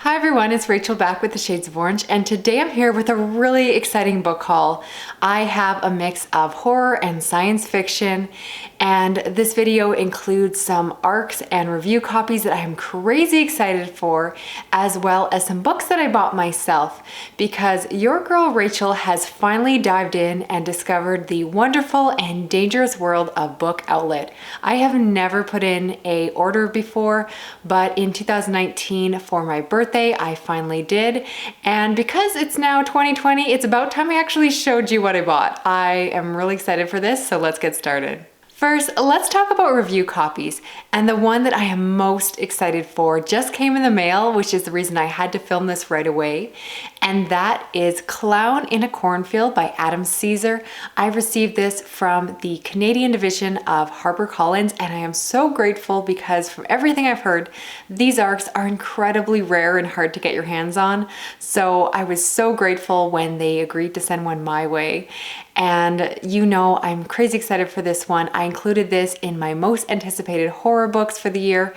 Hi everyone, it's Rachel back with the Shades of Orange, and today I'm here with a really exciting book haul. I have a mix of horror and science fiction, and this video includes some ARCs and review copies that I am crazy excited for, as well as some books that I bought myself, because your girl Rachel has finally dived in and discovered the wonderful and dangerous world of book outlet. I have never put in a order before, but in 2019 for my birthday, I finally did. And because it's now 2020, it's about time I actually showed you what I bought. I am really excited for this, so let's get started. First, let's talk about review copies, and the one that I am most excited for just came in the mail, which is the reason I had to film this right away, and that is Clown in a Cornfield by Adam Cesare. I received this from the Canadian division of HarperCollins, and I am so grateful because from everything I've heard, these ARCs are incredibly rare and hard to get your hands on, so I was so grateful when they agreed to send one my way. And you know, I'm crazy excited for this one. I included this in my most anticipated horror books for the year.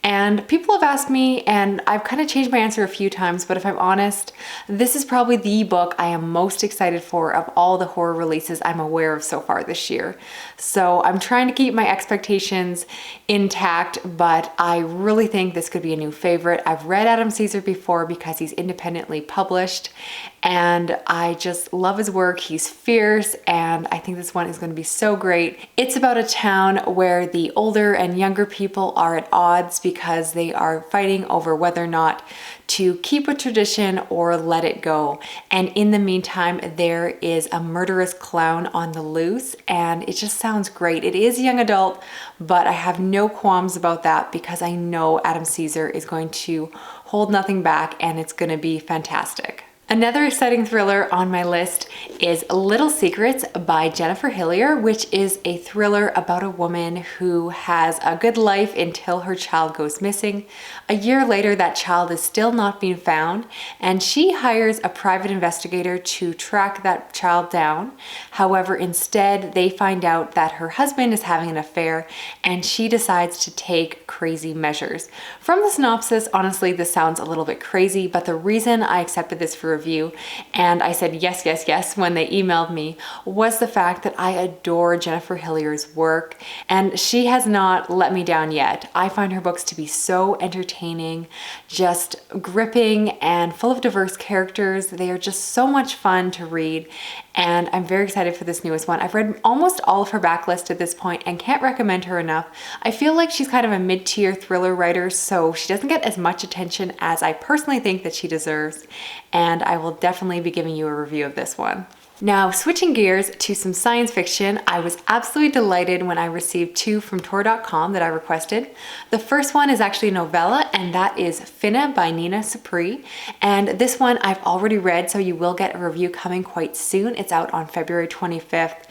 And people have asked me, and I've kind of changed my answer a few times, but if I'm honest, this is probably the book I am most excited for of all the horror releases I'm aware of so far this year. So I'm trying to keep my expectations intact, but I really think this could be a new favorite. I've read Adam Cesare before because he's independently published, and I just love his work. He's fierce, and I think this one is going to be so great. It's about a town where the older and younger people are at odds because they are fighting over whether or not to keep a tradition or let it go. And in the meantime, there is a murderous clown on the loose, and it just sounds great. It is young adult, but I have no qualms about that because I know Adam Cesare is going to hold nothing back, and it's going to be fantastic. Another exciting thriller on my list is Little Secrets by Jennifer Hillier, which is a thriller about a woman who has a good life until her child goes missing. A year later, that child is still not being found, and she hires a private investigator to track that child down. However, instead, they find out that her husband is having an affair, and she decides to take crazy measures. From the synopsis, honestly, this sounds a little bit crazy, but the reason I accepted this for review, and I said yes, yes, yes when they emailed me, was the fact that I adore Jennifer Hillier's work, and she has not let me down yet. I find her books to be so entertaining, just gripping, and full of diverse characters. They are just so much fun to read, and I'm very excited for this newest one. I've read almost all of her backlist at this point and can't recommend her enough. I feel like she's kind of a mid-tier thriller writer, so she doesn't get as much attention as I personally think that she deserves, and I will definitely be giving you a review of this one. Now, switching gears to some science fiction, I was absolutely delighted when I received two from Tor.com that I requested. The first one is actually a novella, and that is Finna by Nina Cipri. And this one I've already read, so you will get a review coming quite soon. It's out on February 25th.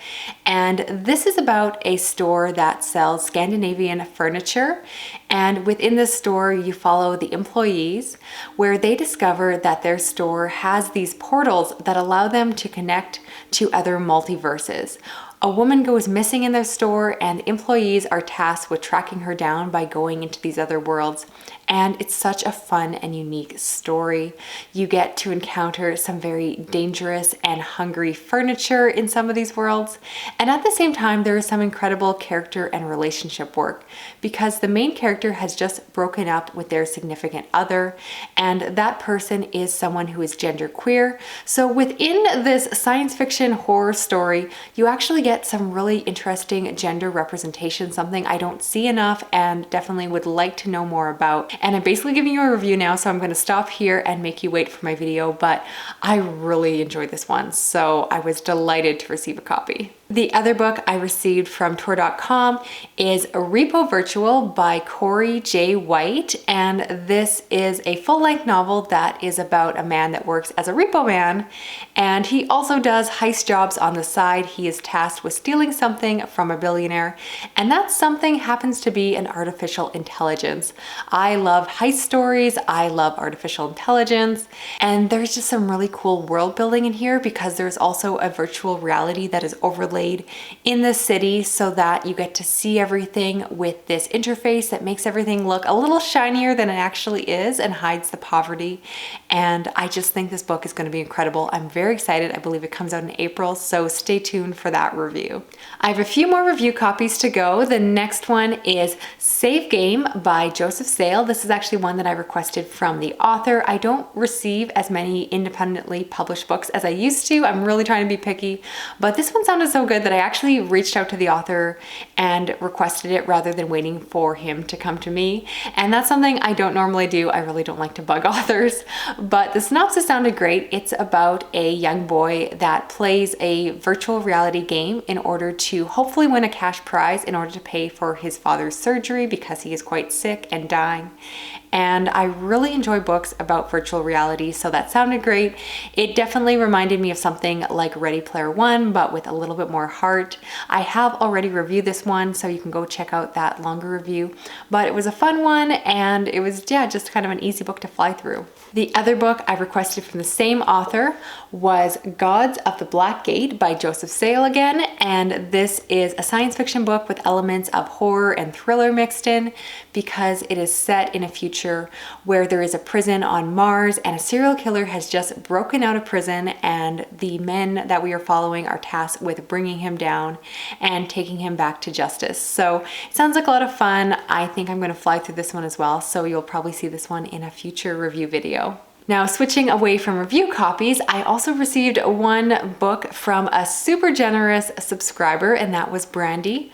And this is about a store that sells Scandinavian furniture. And within this store, you follow the employees, where they discover that their store has these portals that allow them to connect to other multiverses. A woman goes missing in their store, and employees are tasked with tracking her down by going into these other worlds. And it's such a fun and unique story. You get to encounter some very dangerous and hungry furniture in some of these worlds. And at the same time, there is some incredible character and relationship work because the main character has just broken up with their significant other, and that person is someone who is genderqueer. So within this science fiction horror story, you actually get some really interesting gender representation, something I don't see enough and definitely would like to know more about. And I'm basically giving you a review now, so I'm going to stop here and make you wait for my video, but I really enjoyed this one, so I was delighted to receive a copy. The other book I received from Tor.com is Repo Virtual by Corey J. White, and this is a full-length novel that is about a man that works as a repo man, and he also does heist jobs on the side. He is tasked with stealing something from a billionaire, and that something happens to be an artificial intelligence. I love heist stories, I love artificial intelligence, and there's just some really cool world building in here because there's also a virtual reality that is overlaid played in the city so that you get to see everything with this interface that makes everything look a little shinier than it actually is and hides the poverty. And I just think this book is going to be incredible. I'm very excited. I believe it comes out in April, so stay tuned for that review. I have a few more review copies to go. The next one is Savegame by Joseph Sale. This is actually one that I requested from the author. I don't receive as many independently published books as I used to. I'm really trying to be picky, but this one sounded so good that I actually reached out to the author and requested it rather than waiting for him to come to me. And that's something I don't normally do. I really don't like to bug authors, but the synopsis sounded great. It's about a young boy that plays a virtual reality game in order to hopefully win a cash prize in order to pay for his father's surgery because he is quite sick and dying. And I really enjoy books about virtual reality, so that sounded great. It definitely reminded me of something like Ready Player One, but with a little bit more heart. I have already reviewed this one, so you can go check out that longer review. But it was a fun one, and it was, yeah, just kind of an easy book to fly through. The other book I requested from the same author was Gods of the Black Gate by Joseph Sale again, and this is a science fiction book with elements of horror and thriller mixed in because it is set in a future where there is a prison on Mars and a serial killer has just broken out of prison, and the men that we are following are tasked with bringing him down and taking him back to justice. So it sounds like a lot of fun. I think I'm going to fly through this one as well, so you'll probably see this one in a future review video. Now, switching away from review copies, I also received one book from a super generous subscriber, and that was Brandy.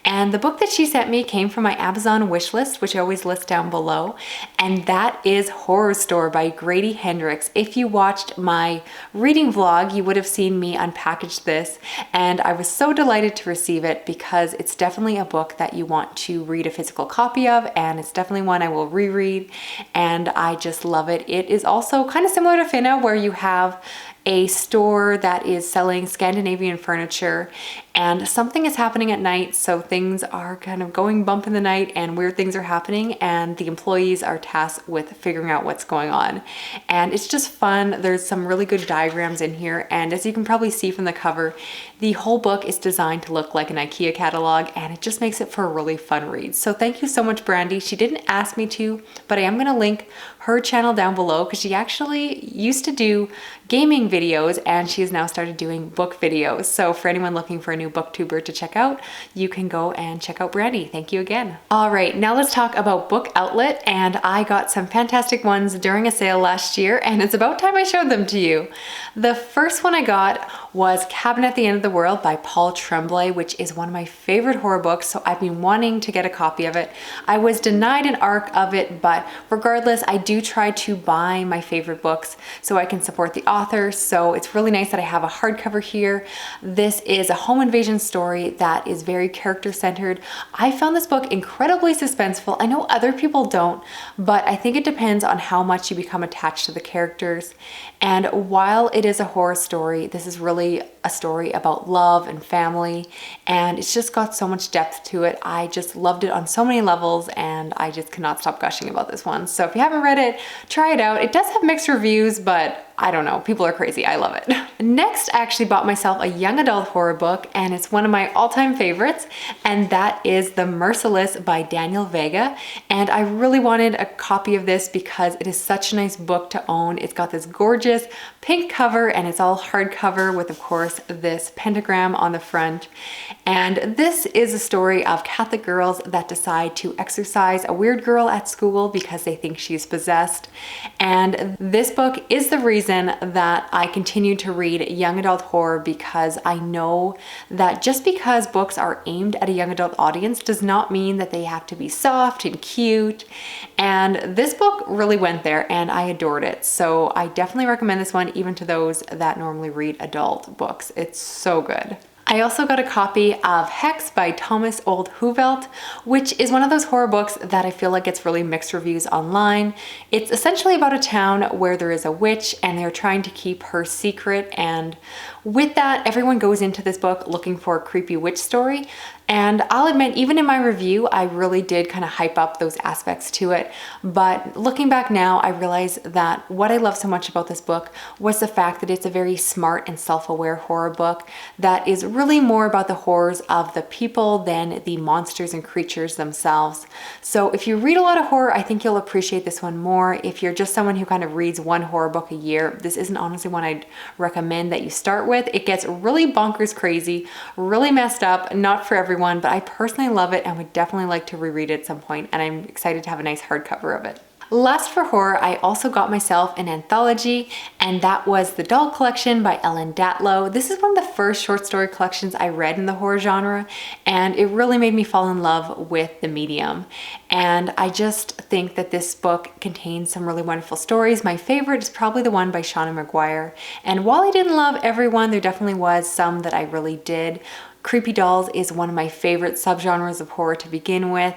And the book that she sent me came from my Amazon wish list, which I always list down below, and that is Horror Store by Grady Hendrix. If you watched my reading vlog, you would have seen me unpackage this, and I was so delighted to receive it because it's definitely a book that you want to read a physical copy of, and it's definitely one I will reread, and I just love it. It is also kind of similar to Finna, where you have a store that is selling Scandinavian furniture and something is happening at night, so things are kind of going bump in the night and weird things are happening, and the employees are tasked with figuring out what's going on. And it's just fun. There's some really good diagrams in here, and as you can probably see from the cover, the whole book is designed to look like an IKEA catalog, and it just makes it for a really fun read. So thank you so much, Brandy. She didn't ask me to, but I am going to link her channel down below because she actually used to do gaming videos and she has now started doing book videos. So for anyone looking for a new booktuber to check out, you can go and check out Brandy. Thank you again. All right, now let's talk about Book Outlet, and I got some fantastic ones during a sale last year, and it's about time I showed them to you. The first one I got was Cabin at the End of the World by Paul Tremblay, which is one of my favorite horror books, so I've been wanting to get a copy of it. I was denied an ARC of it, but regardless, I do try to buy my favorite books so I can support the author, so it's really nice that I have a hardcover here. This is a home invasion story that is very character-centered. I found this book incredibly suspenseful. I know other people don't, but I think it depends on how much you become attached to the characters. And while it is a horror story, this is really a story about love and family, and it's just got so much depth to it. I just loved it on so many levels, and I just cannot stop gushing about this one. So if you haven't read it, try it out. It does have mixed reviews, but I don't know, people are crazy. I love it. Next, I actually bought myself a young adult horror book, and it's one of my all-time favorites, and that is The Merciless by Danielle Vega. And I really wanted a copy of this because it is such a nice book to own. It's got this gorgeous pink cover, and it's all hardcover with, of course, this pentagram on the front. And this is a story of Catholic girls that decide to exorcise a weird girl at school because they think she's possessed. And this book is the reason that I continue to read young adult horror, because I know that just because books are aimed at a young adult audience does not mean that they have to be soft and cute. And this book really went there, and I adored it. So I definitely recommend this one even to those that normally read adult books. It's so good. I also got a copy of Hexed by Thomas Olde Heuvelt, which is one of those horror books that I feel like gets really mixed reviews online. It's essentially about a town where there is a witch and they're trying to keep her secret, and with that, everyone goes into this book looking for a creepy witch story. And I'll admit, even in my review, I really did kind of hype up those aspects to it. But looking back now, I realize that what I love so much about this book was the fact that it's a very smart and self-aware horror book that is really more about the horrors of the people than the monsters and creatures themselves. So if you read a lot of horror, I think you'll appreciate this one more. If you're just someone who kind of reads one horror book a year, this isn't honestly one I'd recommend that you start with. It gets really bonkers crazy, really messed up, not for everyone, but I personally love it and would definitely like to reread it at some point, and I'm excited to have a nice hardcover of it. Last for horror, I also got myself an anthology, and that was The Doll Collection by Ellen Datlow. This is one of the first short story collections I read in the horror genre, and it really made me fall in love with the medium. And I just think that this book contains some really wonderful stories. My favorite is probably the one by Shauna Maguire. And while I didn't love everyone, there definitely was some that I really did. Creepy dolls is one of my favorite subgenres of horror to begin with.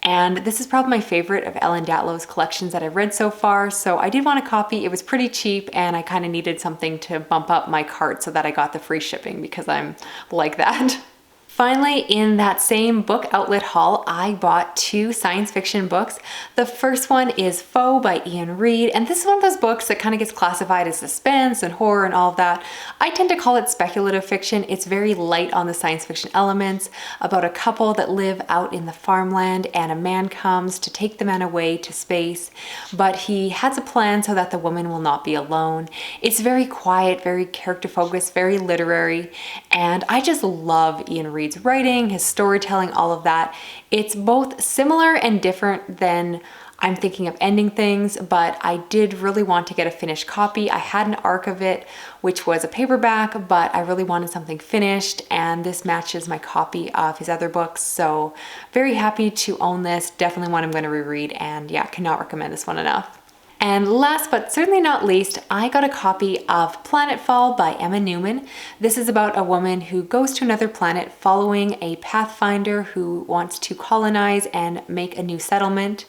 And this is probably my favorite of Ellen Datlow's collections that I've read so far. So I did want a copy. It was pretty cheap and I kind of needed something to bump up my cart so that I got the free shipping because I'm like that. Finally, in that same book outlet haul, I bought 2 science fiction books. The first one is Faux by Iain Reid, and this is one of those books that kind of gets classified as suspense and horror and all of that. I tend to call it speculative fiction. It's very light on the science fiction elements, about a couple that live out in the farmland and a man comes to take the man away to space, but he has a plan so that the woman will not be alone. It's very quiet, very character focused, very literary, and I just love Iain Reid's writing, his storytelling, all of that. It's both similar and different than I'm thinking of ending things, but I did really want to get a finished copy. I had an arc of it, which was a paperback, but I really wanted something finished, and this matches my copy of his other books, so very happy to own this. Definitely one I'm going to reread, and yeah, cannot recommend this one enough. And last but certainly not least, I got a copy of Planetfall by Emma Newman. This is about a woman who goes to another planet following a pathfinder who wants to colonize and make a new settlement.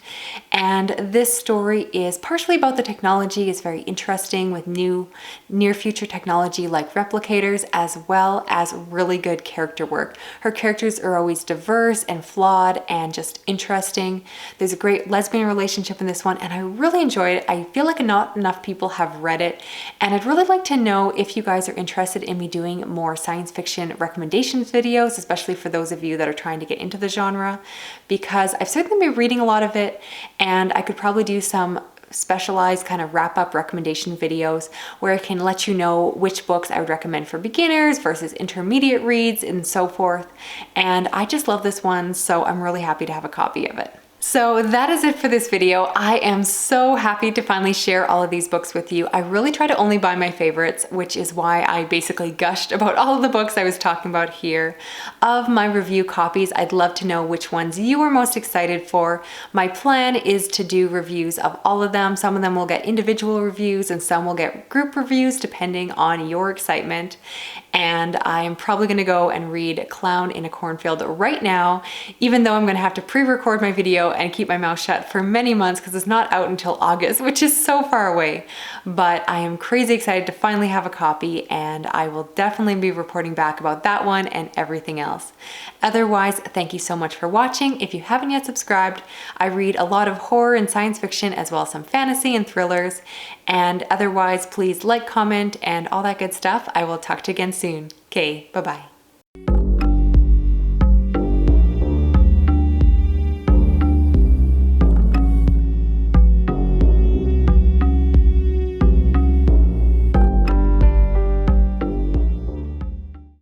And this story is partially about the technology. It's very interesting with new near future technology like replicators, as well as really good character work. Her characters are always diverse and flawed and just interesting. There's a great lesbian relationship in this one, and I really enjoyed it. I feel like not enough people have read it, and I'd really like to know if you guys are interested in me doing more science fiction recommendations videos, especially for those of you that are trying to get into the genre, because I've certainly been reading a lot of it, and I could probably do some specialized kind of wrap-up recommendation videos where I can let you know which books I would recommend for beginners versus intermediate reads and so forth. And I just love this one, so I'm really happy to have a copy of it. So that is it for this video. I am so happy to finally share all of these books with you. I really try to only buy my favorites, which is why I basically gushed about all of the books I was talking about here. Of my review copies, I'd love to know which ones you are most excited for. My plan is to do reviews of all of them. Some of them will get individual reviews and some will get group reviews depending on your excitement. And I'm probably gonna go and read Clown in a Cornfield right now, even though I'm gonna have to pre-record my video and keep my mouth shut for many months because it's not out until August, which is so far away. But I am crazy excited to finally have a copy, and I will definitely be reporting back about that one and everything else. Otherwise, thank you so much for watching. If you haven't yet subscribed, I read a lot of horror and science fiction as well as some fantasy and thrillers. And otherwise, please like, comment, and all that good stuff. I will talk to you again soon. Okay, bye-bye.